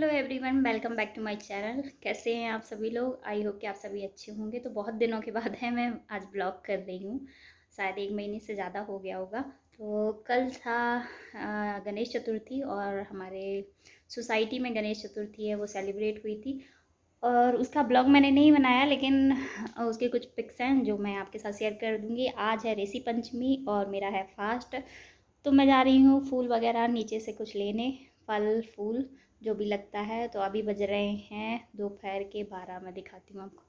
Hello everyone, welcome back to my channel. कैसे हैं आप सभी लोग? आई होप कि आप सभी अच्छे होंगे। तो बहुत दिनों के बाद है मैं आज ब्लॉग कर रही हूँ। शायद 1 महीने से ज़्यादा हो गया होगा। तो कल था गणेश चतुर्थी और हमारे सोसाइटी में गणेश चतुर्थी है वो सेलिब्रेट हुई थी। और उसका ब्लॉग मैंने नहीं बनाया, लेकिन उसके कुछ पिक्स हैं जो मैं आपके साथ शेयर कर दूँगी। आज है ऋषि पंचमी और मेरा है फास्ट। तो मैं जा रही हूँ फूल वगैरह नीचे से कुछ लेने, फल फूल जो भी लगता है। तो अभी बज रहे हैं दोपहर के 12। मैं दिखाती हूँ आपको।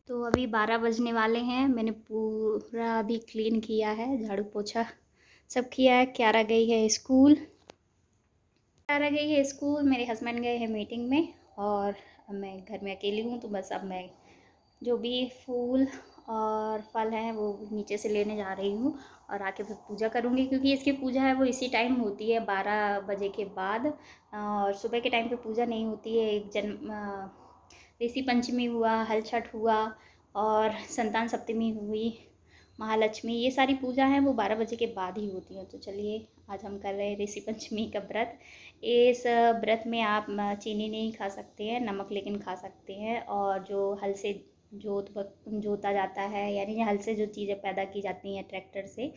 तो अभी 12 बजने वाले हैं। मैंने पूरा अभी क्लीन किया है, झाड़ू पोछा सब किया है। क्यारा गई है स्कूल। क्यारा गई है स्कूल, मेरे हस्बैंड गए हैं मीटिंग में और अब मैं घर में अकेली हूँ। तो बस अब मैं जो भी फूल और फल हैं वो नीचे से लेने जा रही हूँ और आके फिर पूजा करूँगी, क्योंकि इसकी पूजा है वो इसी टाइम होती है 12 बजे के बाद। और सुबह के टाइम पे पूजा नहीं होती है। एक ऋषि पंचमी हुआ, हल छठ हुआ और संतान सप्तमी हुई, महालक्ष्मी, ये सारी पूजा हैं वो 12 बजे के बाद ही होती हैं। तो चलिए आज हम कर रहे हैं ऋषि पंचमी का व्रत। इस व्रत में आप चीनी नहीं खा सकते हैं, नमक लेकिन खा सकते हैं। और जो हल से जोता जाता है, यानी हल से जो चीज़ें पैदा की जाती हैं ट्रैक्टर से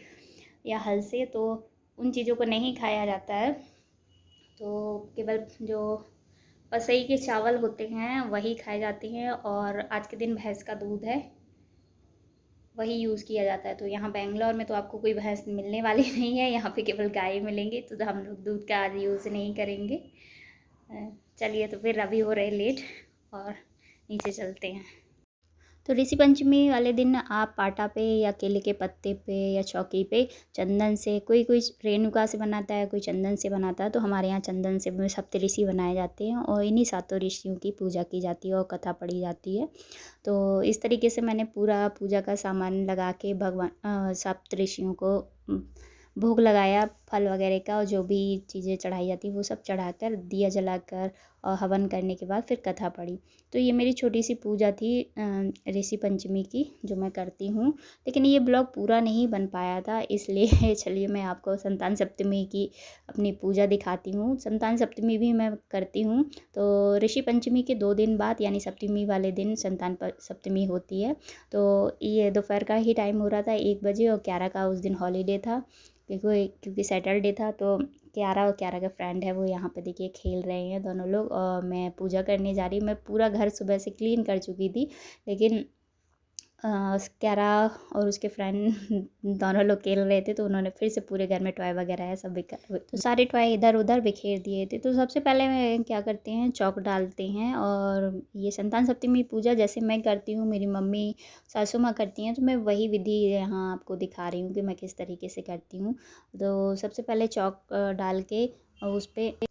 या हल से, तो उन चीज़ों को नहीं खाया जाता है। तो केवल जो पसई के चावल होते हैं वही खाए जाते हैं। और आज के दिन भैंस का दूध है वही यूज़ किया जाता है। तो यहाँ बेंगलोर में तो आपको कोई भैंस मिलने वाली नहीं है, यहाँ पे केवल गाय मिलेंगी। तो हम लोग दूध का आज यूज़ नहीं करेंगे। चलिए, तो फिर अभी हो रहे लेट और नीचे चलते हैं। तो ऋषि पंचमी वाले दिन आप पाटा पे या केले के पत्ते पे या चौकी पे चंदन से, कोई कोई रेणुका से बनाता है, कोई चंदन से बनाता है। तो हमारे यहाँ चंदन से सप्तऋषि बनाए जाते हैं और इन्हीं सातों ऋषियों की पूजा की जाती है और कथा पढ़ी जाती है। तो इस तरीके से मैंने पूरा पूजा का सामान लगा के भगवान सप्तऋषियों को भोग लगाया, फल वगैरह का, और जो भी चीज़ें चढ़ाई जाती वो सब चढ़ाकर, दिया जलाकर और हवन करने के बाद फिर कथा पढ़ी। तो ये मेरी छोटी सी पूजा थी ऋषि पंचमी की, जो मैं करती हूँ। लेकिन ये ब्लॉग पूरा नहीं बन पाया था, इसलिए चलिए मैं आपको संतान सप्तमी की अपनी पूजा दिखाती हूँ। संतान सप्तमी भी मैं करती हूँ। तो ऋषि पंचमी के 2 दिन बाद यानी सप्तमी वाले दिन संतान सप्तमी होती है। तो ये दोपहर का ही टाइम हो रहा था, 1 बजे, और क्यारा का उस दिन हॉलीडे था क्योंकि सैटरडे था। तो क्यारा और क्यारा का फ्रेंड है वो यहाँ पे देखिए खेल रहे हैं दोनों लोग, और मैं पूजा करने जा रही हूँ। मैं पूरा घर सुबह से क्लीन कर चुकी थी, लेकिन क्यारा और उसके फ्रेंड दोनों लोग खेल रहे थे। तो उन्होंने फिर से पूरे घर में टॉय वगैरह है सब तो सारे टॉय इधर उधर बिखेर दिए थे। तो सबसे पहले मैं क्या करते हैं, चौक डालते हैं। और ये संतान सप्तमी पूजा जैसे मैं करती हूँ, मेरी मम्मी सासू माँ करती हैं, तो मैं वही विधि यहाँ आपको दिखा रही हूँ कि मैं किस तरीके से करती हूँ। तो सबसे पहले चौक डाल के और उस पर,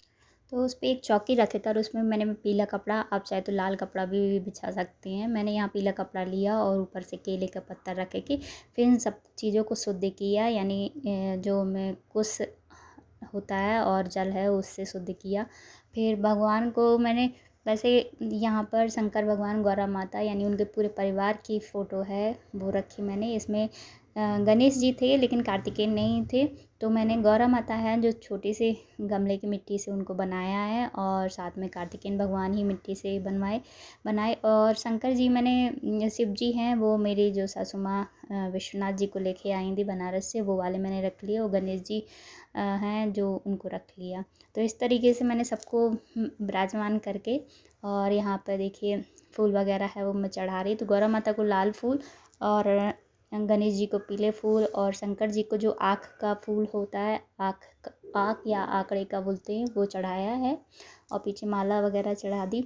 तो उस पर एक चौकी रखे था और उसमें मैंने पीला कपड़ा, आप चाहे तो लाल कपड़ा भी बिछा सकते हैं। मैंने यहाँ पीला कपड़ा लिया और ऊपर से केले का पत्ता रख के फिर इन सब चीज़ों को शुद्ध किया, यानी जो मैं कुश होता है और जल है उससे शुद्ध किया। फिर भगवान को मैंने, वैसे यहाँ पर शंकर भगवान, गौरा माता, यानी उनके पूरे परिवार की फ़ोटो है वो रखी मैंने। इसमें गणेश जी थे लेकिन कार्तिकेय नहीं थे। तो मैंने गौरा माता है जो छोटी से गमले की मिट्टी से उनको बनाया है, और साथ में कार्तिकेय भगवान ही मिट्टी से बनाए। और शंकर जी मैंने, शिव जी हैं वो मेरी जो सासू माँ विश्वनाथ जी को लेके आई थी बनारस से, वो वाले मैंने रख लिए। और गणेश जी हैं जो उनको रख लिया। तो इस तरीके से मैंने सबको विराजमान करके, और यहाँ पर देखिए फूल वगैरह है वो मैं चढ़ा रही। तो गौरा माता को लाल फूल और गणेश जी को पीले फूल, और शंकर जी को जो आँख का फूल होता है, आँख या आंकड़े का बोलते हैं, वो चढ़ाया है। और पीछे माला वगैरह चढ़ा दी।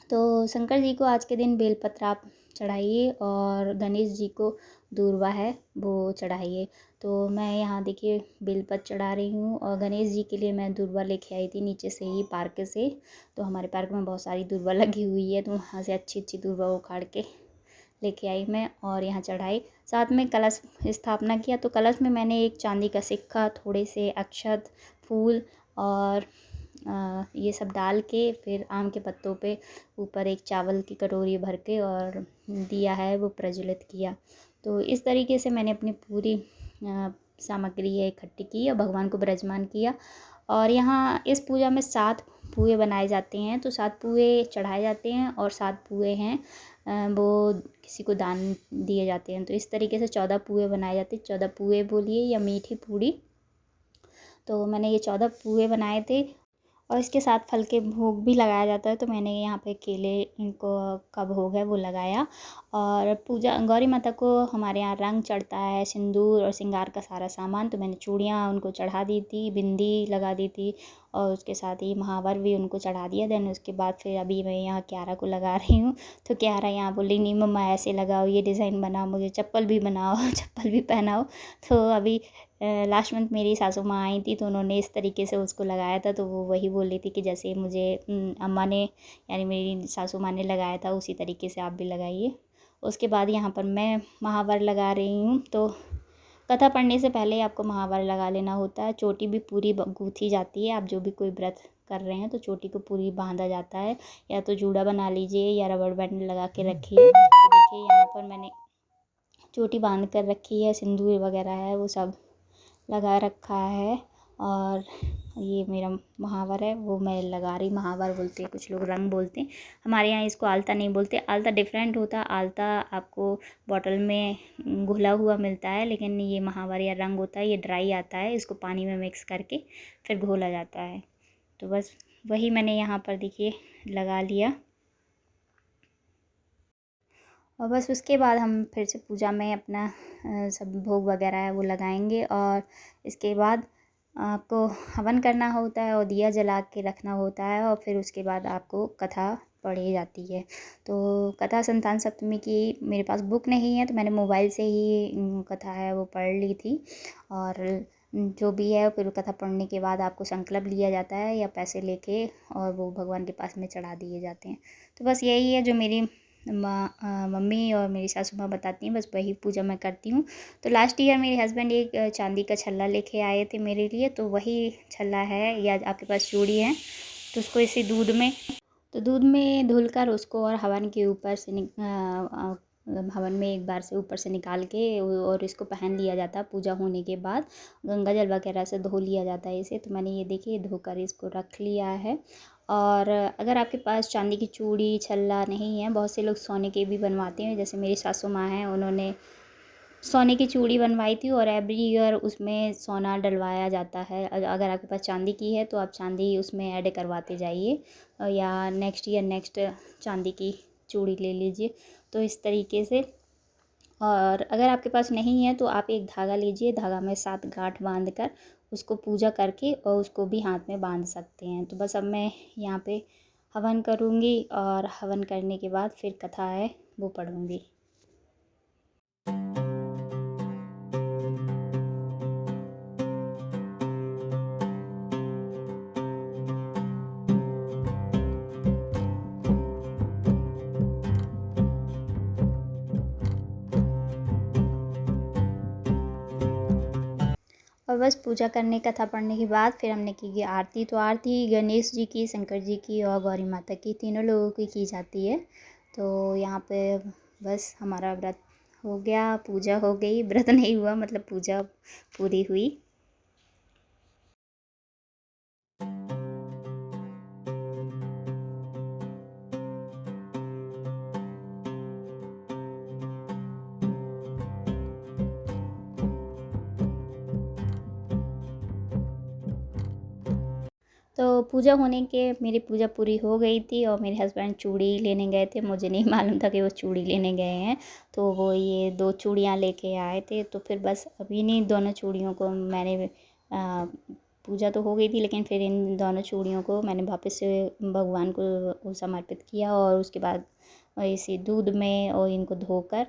तो शंकर जी को आज के दिन बेलपत्र आप चढ़ाइए, और गणेश जी को दूर्वा है वो चढ़ाइए। तो मैं यहाँ देखिए बेलपत्र चढ़ा रही हूँ, और गणेश जी के लिए मैं दूर्वा लेके आई थी नीचे से ही पार्क से। तो हमारे पार्क में बहुत सारी दूर्वा लगी हुई है, तो वहाँ से अच्छी अच्छी दूर्वा उखाड़ के लेके आई मैं और यहाँ चढ़ाई। साथ में कलश स्थापना किया। तो कलश में मैंने एक चांदी का सिक्का, थोड़े से अक्षत, फूल और ये सब डाल के, फिर आम के पत्तों पे ऊपर एक चावल की कटोरी भर के और दिया है वो प्रज्वलित किया। तो इस तरीके से मैंने अपनी पूरी सामग्री है इकट्ठी की और भगवान को विराजमान किया। और यहाँ इस पूजा में 7 पुए बनाए जाते हैं, तो 7 पुए चढ़ाए जाते हैं और 7 पुए हैं वो किसी को दान दिए जाते हैं। तो इस तरीके से 14 पुए बनाए जाते हैं। 14 पुए बोलिए या मीठी पूड़ी। तो मैंने ये 14 पुए बनाए थे और इसके साथ फल के भोग भी लगाया जाता है। तो मैंने यहाँ पे केले इनको का भोग है वो लगाया। और पूजा गौरी माता को हमारे यहाँ रंग चढ़ता है, सिंदूर और श्रृंगार का सारा सामान। तो मैंने चूड़ियाँ उनको चढ़ा दी थी, बिंदी लगा दी थी और उसके साथ ही महावर भी उनको चढ़ा दिया। देन उसके बाद फिर अभी मैं यहाँ क्यारा को लगा रही हूँ। तो क्यारा यहाँ बोली नहीं मम्मा ऐसे लगाओ, ये डिज़ाइन बनाओ, मुझे चप्पल भी बनाओ चप्पल भी पहनाओ। तो अभी लास्ट मंथ मेरी सासू माँ आई थी तो उन्होंने इस तरीके से उसको लगाया था। तो वो वही बोल रही थी कि जैसे मुझे अम्मा ने यानी मेरी सासू माँ ने लगाया था उसी तरीके से आप भी लगाइए। उसके बाद यहाँ पर मैं महावर लगा रही हूँ। तो कथा पढ़ने से पहले आपको महावर लगा लेना होता है। चोटी भी पूरी गूँथी जाती है। आप जो भी कोई व्रत कर रहे हैं तो चोटी को पूरी बांधा जाता है, या तो जूड़ा बना लीजिए या रबड़ बैंड लगा के रखिए। तो देखिए यहाँ पर मैंने चोटी बांध कर रखी है, सिंदूर वगैरह है वो सब लगा रखा है। और ये मेरा महावर है वो मैं लगा रही। महावर बोलते हैं कुछ लोग, रंग बोलते हैं। हमारे यहाँ इसको आलता नहीं बोलते, आलता डिफरेंट होता है। आलता आपको बॉटल में घुला हुआ मिलता है, लेकिन ये महावर या रंग होता है ये ड्राई आता है। इसको पानी में मिक्स करके फिर घोला जाता है। तो बस वही मैंने यहाँ पर देखिए लगा लिया। और बस उसके बाद हम फिर से पूजा में अपना सब भोग वगैरह है वो लगाएंगे। और इसके बाद आपको हवन करना होता है और दिया जला के रखना होता है। और फिर उसके बाद आपको कथा पढ़ी जाती है। तो कथा संतान सप्तमी की मेरे पास बुक नहीं है तो मैंने मोबाइल से ही कथा है वो पढ़ ली थी। और जो भी है फिर कथा पढ़ने के बाद आपको संकल्प लिया जाता है या पैसे लेके और वो भगवान के पास में चढ़ा दिए जाते हैं। तो बस यही है जो मेरी मम्मी और मेरी सासू माँ बताती हैं, बस वही पूजा मैं करती हूँ। तो लास्ट ईयर मेरे हस्बैंड एक चांदी का छल्ला लेके आए थे मेरे लिए। तो वही छल्ला है, या आपके पास चूड़ी है तो उसको इसी दूध में धुलकर उसको और हवन के ऊपर से हवन में एक बार से ऊपर से निकाल के और इसको पहन लिया जाता है। पूजा होने के बाद गंगा जल वगैरह से धो लिया जाता है इसे। तो मैंने ये देखिए धोकर इसको रख लिया है। और अगर आपके पास चांदी की चूड़ी छल्ला नहीं है, बहुत से लोग सोने के भी बनवाते हैं। जैसे मेरी सासू माँ हैं, उन्होंने सोने की चूड़ी बनवाई थी और एवरी ईयर उसमें सोना डलवाया जाता है। अगर आपके पास चांदी की है तो आप चांदी उसमें ऐड करवाते जाइए, या नेक्स्ट ईयर नेक्स्ट चांदी की चूड़ी ले लीजिए। तो इस तरीके से। और अगर आपके पास नहीं है तो आप एक धागा लीजिए, धागा में 7 गांठ बांध कर उसको पूजा करके और उसको भी हाथ में बांध सकते हैं। तो बस अब मैं यहाँ पे हवन करूँगी और हवन करने के बाद फिर कथा है वो पढ़ूँगी। और बस पूजा करने कथा पढ़ने के बाद फिर हमने की आरती। तो आरती गणेश जी की, शंकर जी की और गौरी माता की, तीनों लोगों की जाती है। तो यहाँ पे बस हमारा व्रत हो गया, पूजा हो गई। व्रत नहीं हुआ, मतलब पूजा पूरी हुई। तो पूजा होने के मेरी पूजा पूरी हो गई थी और मेरे हस्बैंड चूड़ी लेने गए थे। मुझे नहीं मालूम था कि वो चूड़ी लेने गए हैं। तो वो ये 2 चूड़ियाँ लेके आए थे। तो फिर बस अभी इन्हीं दोनों चूड़ियों को मैंने पूजा तो हो गई थी, लेकिन फिर इन दोनों चूड़ियों को मैंने वापस से भगवान को समर्पित किया। और उसके बाद इसी दूध में और इनको धोकर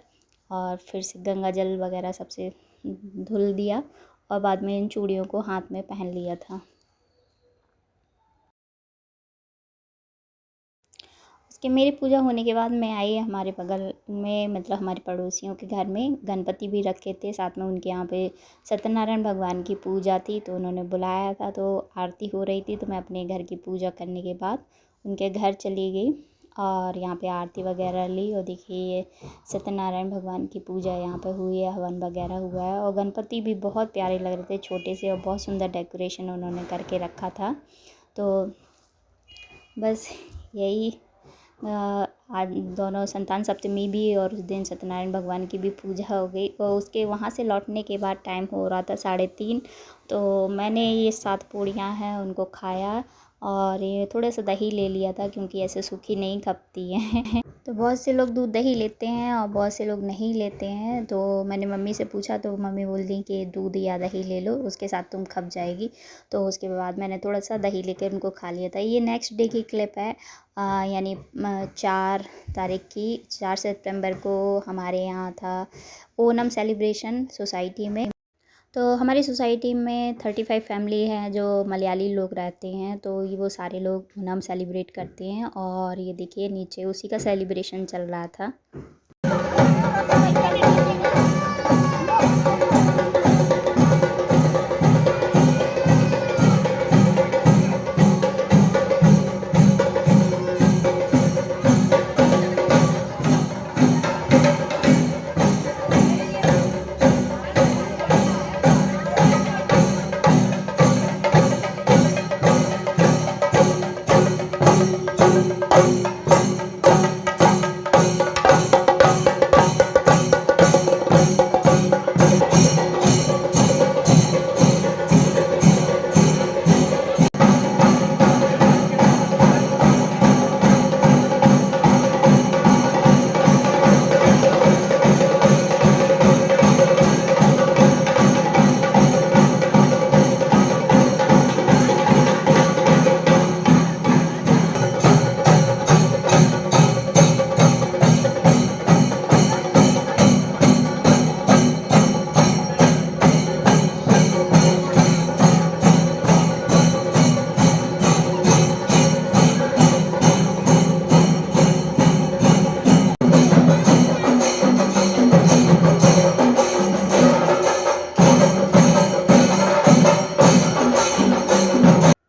और फिर से गंगा जल वगैरह सबसे धुल दिया और बाद में इन चूड़ियों को हाथ में पहन लिया था। उसके मेरी पूजा होने के बाद मैं आई हमारे बगल में, मतलब हमारे पड़ोसियों के घर में गणपति भी रखे थे साथ में। उनके यहाँ पे सत्यनारायण भगवान की पूजा थी तो उन्होंने बुलाया था। तो आरती हो रही थी तो मैं अपने घर की पूजा करने के बाद उनके घर चली गई और यहाँ पे आरती वगैरह ली। और देखिए ये सत्यनारायण भगवान की पूजा यहाँ पे हुई है, हवन वगैरह हुआ है। और गणपति भी बहुत प्यारे लग रहे थे, छोटे से, और बहुत सुंदर डेकोरेशन उन्होंने करके रखा था। तो बस यही आज दोनों संतान सप्तमी भी और उस दिन सत्यनारायण भगवान की भी पूजा हो गई और उसके वहाँ से लौटने के बाद टाइम हो रहा था 3:30। तो मैंने ये 7 पूड़ियाँ हैं उनको खाया और ये थोड़ा सा दही ले लिया था क्योंकि ऐसे सूखी नहीं खपती हैं। तो बहुत से लोग दूध दही लेते हैं और बहुत से लोग नहीं लेते हैं। तो मैंने मम्मी से पूछा तो मम्मी बोल दी कि दूध या दही ले लो, उसके साथ तुम खप जाएगी। तो उसके बाद मैंने थोड़ा सा दही लेकर उनको खा लिया था। ये नेक्स्ट डे की क्लिप है, यानी 4 तारीख की। 4 सितंबर को हमारे यहाँ था ओणम सेलिब्रेशन सोसाइटी में। तो हमारी सोसाइटी में 35 फैमिली हैं जो मलयाली लोग रहते हैं। तो ये वो सारे लोग ओणम सेलिब्रेट करते हैं और ये देखिए नीचे उसी का सेलिब्रेशन चल रहा था।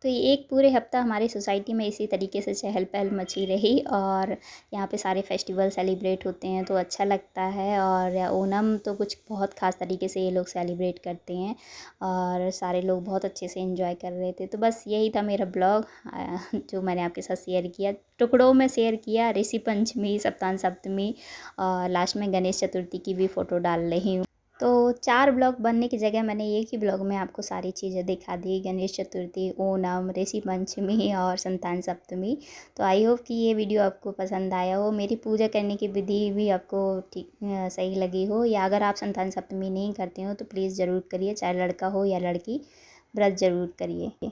तो ये एक पूरे हफ्ता हमारी सोसाइटी में इसी तरीके से चहल पहल मची रही और यहाँ पे सारे फेस्टिवल सेलिब्रेट होते हैं तो अच्छा लगता है। और ओणम तो कुछ बहुत ख़ास तरीके से ये लोग सेलिब्रेट करते हैं और सारे लोग बहुत अच्छे से एंजॉय कर रहे थे। तो बस यही था मेरा ब्लॉग जो मैंने आपके साथ शेयर किया, टुकड़ों में शेयर किया। ऋषि पंचमी, सप्तान सप्तमी और लास्ट में गणेश चतुर्थी की भी फ़ोटो डाल रही हूँ। तो 4 ब्लॉग बनने की जगह मैंने एक ही ब्लॉग में आपको सारी चीज़ें दिखा दी, गणेश चतुर्थी, ओणम, ऋषि पंचमी और संतान सप्तमी। तो आई होप कि ये वीडियो आपको पसंद आया हो, मेरी पूजा करने की विधि भी आपको ठीक सही लगी हो। या अगर आप संतान सप्तमी नहीं करते हो तो प्लीज़ ज़रूर करिए, चाहे लड़का हो या लड़की, व्रत ज़रूर करिए।